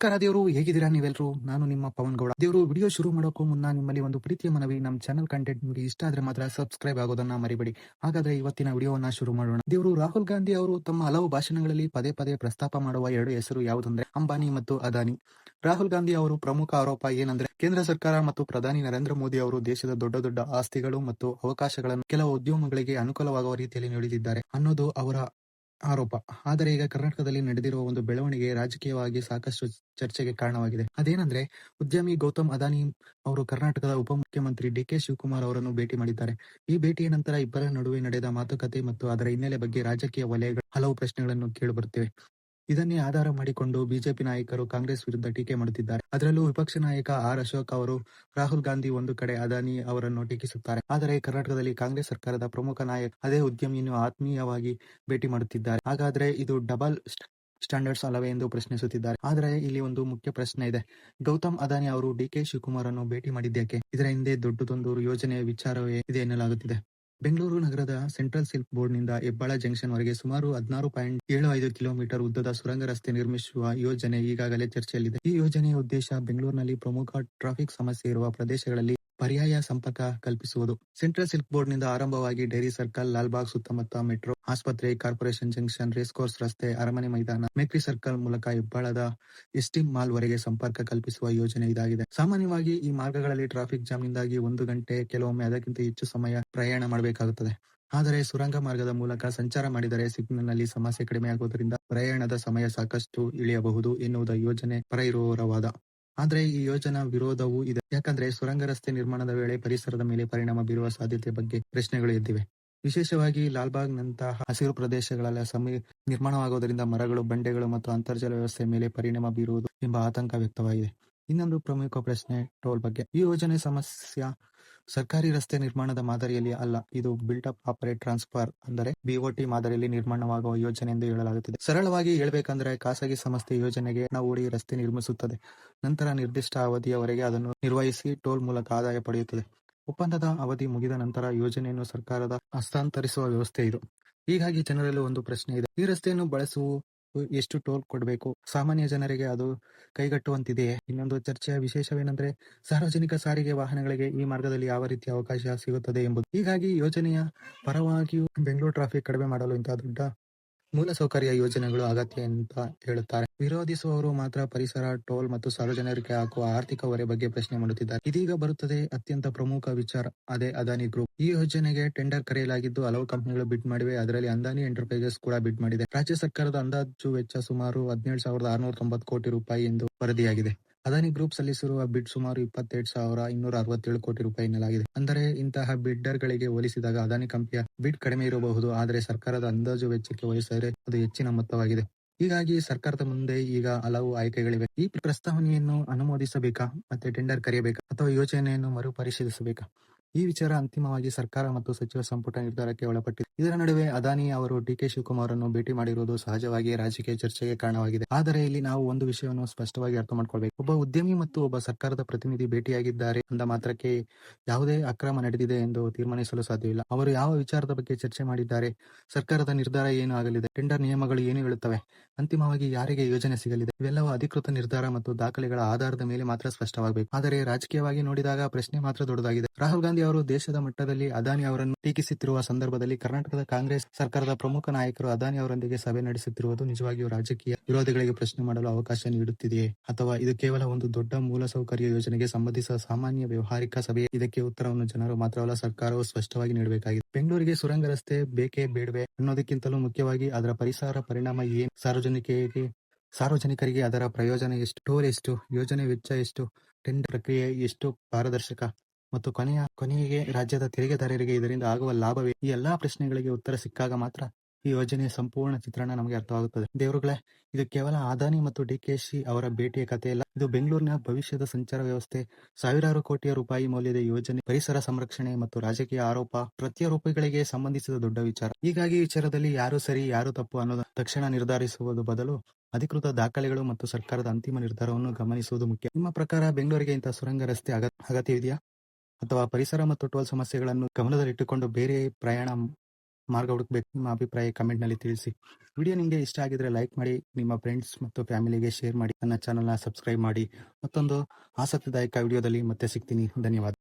ನಮಸ್ಕಾರ ದೇವರು, ಹೇಗಿದ್ದೀರಾ ನೀವೆಲ್ಲರೂ? ನಾನು ನಿಮ್ಮ ಪವನ್ ಗೌಡ. ದೇವರು, ವಿಡಿಯೋ ಶುರು ಮಾಡೋಕ್ಕೂ ಮುನ್ನ ನಿಮ್ಮಲ್ಲಿ ಒಂದು ಪ್ರೀತಿಯ ಮನವಿ. ನಮ್ಮ ಚಾನಲ್ ಕಂಟೆಂಟ್ ನಿಮಗೆ ಇಷ್ಟ ಆದ್ರೆ ಮಾತ್ರ ಸಬ್ಸ್ಕ್ರೈಬ್ ಆಗೋದನ್ನ ಮರಿಬೇಡಿ. ಹಾಗಾದ್ರೆ ಇವತ್ತಿನ ವಿಡಿಯೋವನ್ನ ಶುರು ಮಾಡೋಣ. ದೇವರು, ರಾಹುಲ್ ಗಾಂಧಿ ಅವರು ತಮ್ಮ ಹಲವು ಭಾಷಣಗಳಲ್ಲಿ ಪದೇ ಪದೇ ಪ್ರಸ್ತಾಪ ಮಾಡುವ ಎರಡು ಹೆಸರು ಯಾವುದಂದ್ರೆ ಅಂಬಾನಿ ಮತ್ತು ಅದಾನಿ. ರಾಹುಲ್ ಗಾಂಧಿ ಅವರು ಪ್ರಮುಖ ಆರೋಪ ಏನಂದ್ರೆ ಕೇಂದ್ರ ಸರ್ಕಾರ ಮತ್ತು ಪ್ರಧಾನಿ ನರೇಂದ್ರ ಮೋದಿ ಅವರು ದೇಶದ ದೊಡ್ಡ ದೊಡ್ಡ ಆಸ್ತಿಗಳು ಮತ್ತು ಅವಕಾಶಗಳನ್ನು ಕೆಲವು ಉದ್ಯಮಗಳಿಗೆ ಅನುಕೂಲವಾಗುವ ರೀತಿಯಲ್ಲಿ ನೀಡುತ್ತಿದ್ದಾರೆ ಅನ್ನೋದು ಅವರ ಆರೋಪ. ಆದರೆ ಈಗ ಕರ್ನಾಟಕದಲ್ಲಿ ನಡೆದಿರುವ ಒಂದು ಬೆಳವಣಿಗೆ ರಾಜಕೀಯವಾಗಿ ಸಾಕಷ್ಟು ಚರ್ಚೆಗೆ ಕಾರಣವಾಗಿದೆ. ಅದೇನಂದ್ರೆ, ಉದ್ಯಮಿ ಗೌತಮ್ ಅದಾನಿ ಅವರು ಕರ್ನಾಟಕದ ಉಪಮುಖ್ಯಮಂತ್ರಿ ಡಿ.ಕೆ. ಶಿವಕುಮಾರ್ ಅವರನ್ನು ಭೇಟಿ ಮಾಡಿದ್ದಾರೆ. ಈ ಭೇಟಿಯ ನಂತರ ಇಬ್ಬರ ನಡುವೆ ನಡೆದ ಮಾತುಕತೆ ಮತ್ತು ಅದರ ಹಿನ್ನೆಲೆ ಬಗ್ಗೆ ರಾಜಕೀಯ ವಲಯಗಳು ಹಲವು ಪ್ರಶ್ನೆಗಳನ್ನು ಕೇಳಿಬರುತ್ತಿವೆ. ಇದನ್ನೇ ಆಧಾರ ಮಾಡಿಕೊಂಡು ಬಿಜೆಪಿ ನಾಯಕರು ಕಾಂಗ್ರೆಸ್ ವಿರುದ್ಧ ಟೀಕೆ ಮಾಡುತ್ತಿದ್ದಾರೆ. ಅದರಲ್ಲೂ ವಿಪಕ್ಷ ನಾಯಕ ಆರ್ ಅಶೋಕ್ ಅವರು ರಾಹುಲ್ ಗಾಂಧಿ ಒಂದು ಕಡೆ ಅದಾನಿ ಅವರನ್ನು ಟೀಕಿಸುತ್ತಾರೆ. ಆದರೆ ಕರ್ನಾಟಕದಲ್ಲಿ ಕಾಂಗ್ರೆಸ್ ಸರ್ಕಾರದ ಪ್ರಮುಖ ನಾಯಕ ಅದೇ ಉದ್ಯಮಿಯನ್ನು ಆತ್ಮೀಯವಾಗಿ ಭೇಟಿ ಮಾಡುತ್ತಿದ್ದಾರೆ. ಹಾಗಾದ್ರೆ ಇದು ಡಬಲ್ ಸ್ಟ್ಯಾಂಡರ್ಡ್ಸ್ ಅಲ್ಲವೇ ಎಂದು ಪ್ರಶ್ನಿಸುತ್ತಿದ್ದಾರೆ. ಆದರೆ ಇಲ್ಲಿ ಒಂದು ಮುಖ್ಯ ಪ್ರಶ್ನೆ ಇದೆ. ಗೌತಮ್ ಅದಾನಿ ಅವರು ಡಿ.ಕೆ. ಶಿವಕುಮಾರ್ ಅನ್ನು ಭೇಟಿ ಮಾಡಿದ್ಯಾಕೆ? ಇದರ ಹಿಂದೆ ದೊಡ್ಡದೊಂದು ಯೋಜನೆಯ ವಿಚಾರವೇ ಇದೆ ಎನ್ನಲಾಗುತ್ತಿದೆ. ಬೆಂಗಳೂರು ನಗರದ ಸೆಂಟ್ರಲ್ ಸಿಲ್ಕ್ ಬೋರ್ಡ್ನಿಂದ ಹೆಬ್ಬಾಳ ಜಂಕ್ಷನ್ ವರೆಗೆ ಸುಮಾರು 16.75 ಕಿಲೋಮೀಟರ್ ಉದ್ದದ ಸುರಂಗ ರಸ್ತೆ ನಿರ್ಮಿಸುವ ಯೋಜನೆ ಈಗಾಗಲೇ ಚರ್ಚೆಯಲ್ಲಿದೆ. ಈ ಯೋಜನೆಯ ಉದ್ದೇಶ ಬೆಂಗಳೂರಿನಲ್ಲಿ ಪ್ರಮುಖ ಟ್ರಾಫಿಕ್ ಸಮಸ್ಯೆ ಇರುವ ಪ್ರದೇಶಗಳಲ್ಲಿ ಪರ್ಯಾಯ ಸಂಪರ್ಕ ಕಲ್ಪಿಸುವುದು. ಸೆಂಟ್ರಲ್ ಸಿಲ್ಕ್ ಬೋರ್ಡ್ನಿಂದ ಆರಂಭವಾಗಿ ಡೈರಿ ಸರ್ಕಲ್, ಲಾಲ್ಬಾಗ್ ಸುತ್ತಮುತ್ತ ಮೆಟ್ರೋ, ಆಸ್ಪತ್ರೆ, ಕಾರ್ಪೊರೇಷನ್ ಜಂಕ್ಷನ್, ರೇಸ್ಕೋರ್ಸ್ ರಸ್ತೆ, ಅರಮನೆ ಮೈದಾನ, ಮೇಕ್ರಿ ಸರ್ಕಲ್ ಮೂಲಕ ಹೆಬ್ಬಾಳದ ಎಸ್ಟಿಂ ಮಾಲ್ ವರೆಗೆ ಸಂಪರ್ಕ ಕಲ್ಪಿಸುವ ಯೋಜನೆ ಇದಾಗಿದೆ. ಸಾಮಾನ್ಯವಾಗಿ ಈ ಮಾರ್ಗಗಳಲ್ಲಿ ಟ್ರಾಫಿಕ್ ಜಾಮ್ನಿಂದಾಗಿ 1 ಗಂಟೆ, ಕೆಲವೊಮ್ಮೆ ಅದಕ್ಕಿಂತ ಹೆಚ್ಚು ಸಮಯ ಪ್ರಯಾಣ ಮಾಡಬೇಕಾಗುತ್ತದೆ. ಆದರೆ ಸುರಂಗ ಮಾರ್ಗದ ಮೂಲಕ ಸಂಚಾರ ಮಾಡಿದರೆ ಸಿಗ್ನಲ್ನಲ್ಲಿ ಸಮಸ್ಯೆ ಕಡಿಮೆಯಾಗುವುದರಿಂದ ಪ್ರಯಾಣದ ಸಮಯ ಸಾಕಷ್ಟು ಇಳಿಯಬಹುದು ಎನ್ನುವುದು ಯೋಜನೆ ಪರ ಇರುವವರ ವಾದ. ಆದರೆ ಈ ಯೋಜನಾ ವಿರೋಧವೂ ಇದೆ. ಯಾಕಂದ್ರೆ ಸುರಂಗ ರಸ್ತೆ ನಿರ್ಮಾಣದ ವೇಳೆ ಪರಿಸರದ ಮೇಲೆ ಪರಿಣಾಮ ಬೀರುವ ಸಾಧ್ಯತೆ ಬಗ್ಗೆ ಪ್ರಶ್ನೆಗಳು ಎದ್ದಿವೆ. ವಿಶೇಷವಾಗಿ ಲಾಲ್ಬಾಗ್ ನಂತಹ ಹಸಿರು ಪ್ರದೇಶಗಳಲ್ಲಿ ನಿರ್ಮಾಣವಾಗುವುದರಿಂದ ಮರಗಳು, ಬಂಡೆಗಳು ಮತ್ತು ಅಂತರ್ಜಲ ವ್ಯವಸ್ಥೆ ಮೇಲೆ ಪರಿಣಾಮ ಬೀರುವುದು ಎಂಬ ಆತಂಕ ವ್ಯಕ್ತವಾಗಿದೆ. ಇನ್ನೊಂದು ಪ್ರಮುಖ ಪ್ರಶ್ನೆ ಟೋಲ್ ಬಗ್ಗೆ. ಈ ಯೋಜನೆ ಸಮಸ್ಯೆ ಸರ್ಕಾರಿ ರಸ್ತೆ ನಿರ್ಮಾಣದ ಮಾದರಿಯಲ್ಲಿ ಅಲ್ಲ. ಇದು ಬಿಲ್ಟ್ ಅಪ್ ಆಪರೇಟ್ ಟ್ರಾನ್ಸ್ಫರ್ ಅಂದರೆ ಬಿಒಟಿ ಮಾದರಿಯಲ್ಲಿ ನಿರ್ಮಾಣವಾಗುವ ಯೋಜನೆ ಎಂದು ಹೇಳಲಾಗುತ್ತಿದೆ. ಸರಳವಾಗಿ ಹೇಳ್ಬೇಕಂದ್ರೆ, ಖಾಸಗಿ ಸಂಸ್ಥೆ ಯೋಜನೆಗೆ ಹಣ ಹೂಡಿ ರಸ್ತೆ ನಿರ್ಮಿಸುತ್ತದೆ. ನಂತರ ನಿರ್ದಿಷ್ಟ ಅವಧಿಯವರೆಗೆ ಅದನ್ನು ನಿರ್ವಹಿಸಿ ಟೋಲ್ ಮೂಲಕ ಆದಾಯ ಪಡೆಯುತ್ತದೆ. ಒಪ್ಪಂದದ ಅವಧಿ ಮುಗಿದ ನಂತರ ಯೋಜನೆಯನ್ನು ಸರ್ಕಾರದ ಹಸ್ತಾಂತರಿಸುವ ವ್ಯವಸ್ಥೆ ಇದು. ಹೀಗಾಗಿ ಜನರಲ್ಲಿ ಒಂದು ಪ್ರಶ್ನೆ ಇದೆ. ಈ ರಸ್ತೆಯನ್ನು ಬಳಸುವ ಎಷ್ಟು ಟೋಲ್ ಕೊಡಬೇಕು? ಸಾಮಾನ್ಯ ಜನರಿಗೆ ಅದು ಕೈಗಟ್ಟುವಂತಿದೆಯೇ? ಇನ್ನೊಂದು ಚರ್ಚೆಯ ವಿಷಯವೇನೆಂದರೆ, ಸಾರ್ವಜನಿಕ ಸಾರಿಗೆ ವಾಹನಗಳಿಗೆ ಈ ಮಾರ್ಗದಲ್ಲಿ ಯಾವ ರೀತಿಯ ಅವಕಾಶ ಸಿಗುತ್ತದೆ ಎಂಬುದು. ಹೀಗಾಗಿ ಯೋಜನೆಯ ಪರವಾಗಿಯೂ ಬೆಂಗಳೂರು ಟ್ರಾಫಿಕ್ ಕಡಿಮೆ ಮಾಡಲು ಇಂತಹ ದೊಡ್ಡ ಮೂಲಸೌಕರ್ಯ ಯೋಜನೆಗಳು ಅಗತ್ಯ ಅಂತ ಹೇಳುತ್ತಾರೆ. ವಿರೋಧಿಸುವವರು ಮಾತ್ರ ಪರಿಸರ, ಟೋಲ್ ಮತ್ತು ಸಾರ್ವಜನಿಕರಿಗೆ ಹಾಕುವ ಆರ್ಥಿಕ ಹೊರೆ ಬಗ್ಗೆ ಪ್ರಶ್ನೆ ಮಾಡುತ್ತಿದ್ದಾರೆ. ಇದೀಗ ಬರುತ್ತದೆ ಅತ್ಯಂತ ಪ್ರಮುಖ ವಿಚಾರ, ಅದೇ ಅದಾನಿ ಗ್ರೂಪ್. ಈ ಯೋಜನೆಗೆ ಟೆಂಡರ್ ಕರೆಯಲಾಗಿದ್ದು ಹಲವು ಕಂಪನಿಗಳು ಬಿಡ್ ಮಾಡಿವೆ. ಅದರಲ್ಲಿ ಅದಾನಿ ಎಂಟರ್ಪ್ರೈಸಸ್ ಕೂಡ ಬಿಡ್ ಮಾಡಿದೆ. ರಾಜ್ಯ ಸರ್ಕಾರದ ಅಂದಾಜು ವೆಚ್ಚ ಸುಮಾರು 17,690 ಕೋಟಿ ರೂಪಾಯಿ ಎಂದು ವರದಿಯಾಗಿದೆ. ಅದಾನಿ ಗ್ರೂಪ್ ಸಲ್ಲಿಸಿರುವ ಬಿಡ್ ಸುಮಾರು 22,267 ಕೋಟಿ ರೂಪಾಯಿ ಎನ್ನಲಾಗಿದೆ. ಅಂದರೆ ಇಂತಹ ಬಿಡ್ಡರ್ಗಳಿಗೆ ಹೋಲಿಸಿದಾಗ ಅದಾನಿ ಕಂಪನಿಯ ಬಿಡ್ ಕಡಿಮೆ ಇರಬಹುದು. ಆದರೆ ಸರ್ಕಾರದ ಅಂದಾಜು ವೆಚ್ಚಕ್ಕೆ ಹೋಲಿಸಿದರೆ ಅದು ಹೆಚ್ಚಿನ ಮೊತ್ತವಾಗಿದೆ. ಹೀಗಾಗಿ ಸರ್ಕಾರದ ಮುಂದೆ ಈಗ ಹಲವು ಆಯ್ಕೆಗಳಿವೆ. ಈ ಪ್ರಸ್ತಾವನೆಯನ್ನು ಅನುಮೋದಿಸಬೇಕಾ, ಮತ್ತೆ ಟೆಂಡರ್ ಕರೆಯಬೇಕಾ, ಅಥವಾ ಯೋಜನೆಯನ್ನು ಮರುಪರಿಶೀಲಿಸಬೇಕಾ? ಈ ವಿಚಾರ ಅಂತಿಮವಾಗಿ ಸರ್ಕಾರ ಮತ್ತು ಸಚಿವ ಸಂಪುಟ ನಿರ್ಧಾರಕ್ಕೆ ಒಳಪಟ್ಟಿದೆ. ಇದರ ನಡುವೆ ಅದಾನಿ ಅವರು ಡಿ.ಕೆ. ಶಿವಕುಮಾರ್ ಅನ್ನು ಭೇಟಿ ಮಾಡಿರುವುದು ಸಹಜವಾಗಿ ರಾಜಕೀಯ ಚರ್ಚೆಗೆ ಕಾರಣವಾಗಿದೆ. ಆದರೆ ಇಲ್ಲಿ ನಾವು ಒಂದು ವಿಷಯವನ್ನು ಸ್ಪಷ್ಟವಾಗಿ ಅರ್ಥ ಮಾಡ್ಕೊಳ್ಬೇಕು. ಒಬ್ಬ ಉದ್ಯಮಿ ಮತ್ತು ಒಬ್ಬ ಸರ್ಕಾರದ ಪ್ರತಿನಿಧಿ ಭೇಟಿಯಾಗಿದ್ದಾರೆ ಅಂದ ಮಾತ್ರಕ್ಕೆ ಯಾವುದೇ ಅಕ್ರಮ ನಡೆದಿದೆ ಎಂದು ತೀರ್ಮಾನಿಸಲು ಸಾಧ್ಯವಿಲ್ಲ. ಅವರು ಯಾವ ವಿಚಾರದ ಬಗ್ಗೆ ಚರ್ಚೆ ಮಾಡಿದ್ದಾರೆ, ಸರ್ಕಾರದ ನಿರ್ಧಾರ ಏನು ಆಗಲಿದೆ, ಟೆಂಡರ್ ನಿಯಮಗಳು ಏನು ಹೇಳುತ್ತವೆ, ಅಂತಿಮವಾಗಿ ಯಾರಿಗೆ ಯೋಜನೆ ಸಿಗಲಿದೆ, ಇವೆಲ್ಲವೂ ಅಧಿಕೃತ ನಿರ್ಧಾರ ಮತ್ತು ದಾಖಲೆಗಳ ಆಧಾರದ ಮೇಲೆ ಮಾತ್ರ ಸ್ಪಷ್ಟವಾಗಬೇಕು. ಆದರೆ ರಾಜಕೀಯವಾಗಿ ನೋಡಿದಾಗ ಪ್ರಶ್ನೆ ಮಾತ್ರ ದೊಡ್ಡದಾಗಿದೆ. ರಾಹುಲ್ ಗಾಂಧಿ ಅವರು ದೇಶದ ಮಟ್ಟದಲ್ಲಿ ಅದಾನಿ ಅವರನ್ನು ಟೀಕಿಸುತ್ತಿರುವ ಸಂದರ್ಭದಲ್ಲಿ ಕರ್ನಾಟಕದ ಕಾಂಗ್ರೆಸ್ ಸರ್ಕಾರದ ಪ್ರಮುಖ ನಾಯಕರು ಅದಾನಿ ಅವರೊಂದಿಗೆ ಸಭೆ ನಡೆಸುತ್ತಿರುವುದು ನಿಜವಾಗಿಯೂ ರಾಜಕೀಯ ವಿರೋಧಿಗಳಿಗೆ ಪ್ರಶ್ನೆ ಮಾಡಲು ಅವಕಾಶ ನೀಡುತ್ತಿದೆಯೇ, ಅಥವಾ ಇದು ಕೇವಲ ಒಂದು ದೊಡ್ಡ ಮೂಲಸೌಕರ್ಯ ಯೋಜನೆಗೆ ಸಂಬಂಧಿಸಿದ ಸಾಮಾನ್ಯ ವ್ಯವಹಾರಿಕ ಸಭೆಯೇ? ಇದಕ್ಕೆ ಉತ್ತರವನ್ನು ಜನರು ಮಾತ್ರವಲ್ಲ, ಸರ್ಕಾರವು ಸ್ಪಷ್ಟವಾಗಿ ನೀಡಬೇಕಾಗಿದೆ. ಬೆಂಗಳೂರಿಗೆ ಸುರಂಗ ರಸ್ತೆ ಬೇಕೇ ಬೇಡವೇ ಅನ್ನೋದಕ್ಕಿಂತಲೂ ಮುಖ್ಯವಾಗಿ ಅದರ ಪರಿಸರ ಪರಿಣಾಮ ಏನು, ಸಾರ್ವಜನಿಕರಿಗೆ ಅದರ ಪ್ರಯೋಜನ ಎಷ್ಟು, ಟೋಲ್ ಎಷ್ಟು, ಯೋಜನೆ ವೆಚ್ಚ ಎಷ್ಟು, ಟೆಂಡರ್ ಪ್ರಕ್ರಿಯೆ ಎಷ್ಟು ಪಾರದರ್ಶಕ, ಮತ್ತು ಕೊನೆಗೆ ರಾಜ್ಯದ ತೆರಿಗೆದಾರರಿಗೆ ಇದರಿಂದ ಆಗುವ ಲಾಭವೇ? ಈ ಎಲ್ಲಾ ಪ್ರಶ್ನೆಗಳಿಗೆ ಉತ್ತರ ಸಿಕ್ಕಾಗ ಮಾತ್ರ ಈ ಯೋಜನೆಯ ಸಂಪೂರ್ಣ ಚಿತ್ರಣ ನಮಗೆ ಅರ್ಥವಾಗುತ್ತದೆ. ದೇವರುಗಳೇ, ಇದು ಕೇವಲ ಅದಾನಿ ಮತ್ತು ಡಿ.ಕೆ.ಶಿ ಅವರ ಭೇಟಿಯ ಕಥೆಯಲ್ಲ. ಇದು ಬೆಂಗಳೂರಿನ ಭವಿಷ್ಯದ ಸಂಚಾರ ವ್ಯವಸ್ಥೆ, ಸಾವಿರಾರು ಕೋಟಿ ರೂಪಾಯಿ ಮೌಲ್ಯದ ಯೋಜನೆ, ಪರಿಸರ ಸಂರಕ್ಷಣೆ ಮತ್ತು ರಾಜಕೀಯ ಆರೋಪ ಪ್ರತ್ಯಾರೋಪಗಳಿಗೆ ಸಂಬಂಧಿಸಿದ ದೊಡ್ಡ ವಿಚಾರ. ಹೀಗಾಗಿ ಈ ವಿಚಾರದಲ್ಲಿ ಯಾರು ಸರಿ ಯಾರು ತಪ್ಪು ಅನ್ನೋದು ತಕ್ಷಣ ನಿರ್ಧರಿಸುವುದು ಬದಲು ಅಧಿಕೃತ ದಾಖಲೆಗಳು ಮತ್ತು ಸರ್ಕಾರದ ಅಂತಿಮ ನಿರ್ಧಾರವನ್ನು ಗಮನಿಸುವುದು ಮುಖ್ಯ. ನಿಮ್ಮ ಪ್ರಕಾರ ಬೆಂಗಳೂರಿಗೆ ಇಂತಹ ಸುರಂಗ ರಸ್ತೆ ಅಗತ್ಯವಿದೆಯಾ, ಅಥವಾ ಪರಿಸರ ಮತ್ತು ಟೋಲ್ ಸಮಸ್ಯೆಗಳನ್ನು ಗಮನದಲ್ಲಿಟ್ಟುಕೊಂಡು ಬೇರೆ ಪ್ರಯಾಣ ಮಾರ್ಗ ಹುಡುಕ್ಬೇಕು? ನಿಮ್ಮ ಅಭಿಪ್ರಾಯ ಕಮೆಂಟ್ನಲ್ಲಿ ತಿಳಿಸಿ. ವಿಡಿಯೋ ನಿಮಗೆ ಇಷ್ಟ ಆಗಿದ್ರೆ ಲೈಕ್ ಮಾಡಿ, ನಿಮ್ಮ ಫ್ರೆಂಡ್ಸ್ ಮತ್ತು ಫ್ಯಾಮಿಲಿಗೆ ಶೇರ್ ಮಾಡಿ, ನನ್ನ ಚಾನಲ್ನ ಸಬ್ಸ್ಕ್ರೈಬ್ ಮಾಡಿ. ಮತ್ತೊಂದು ಆಸಕ್ತಿದಾಯಕ ವಿಡಿಯೋದಲ್ಲಿ ಮತ್ತೆ ಸಿಗ್ತೀನಿ. ಧನ್ಯವಾದ.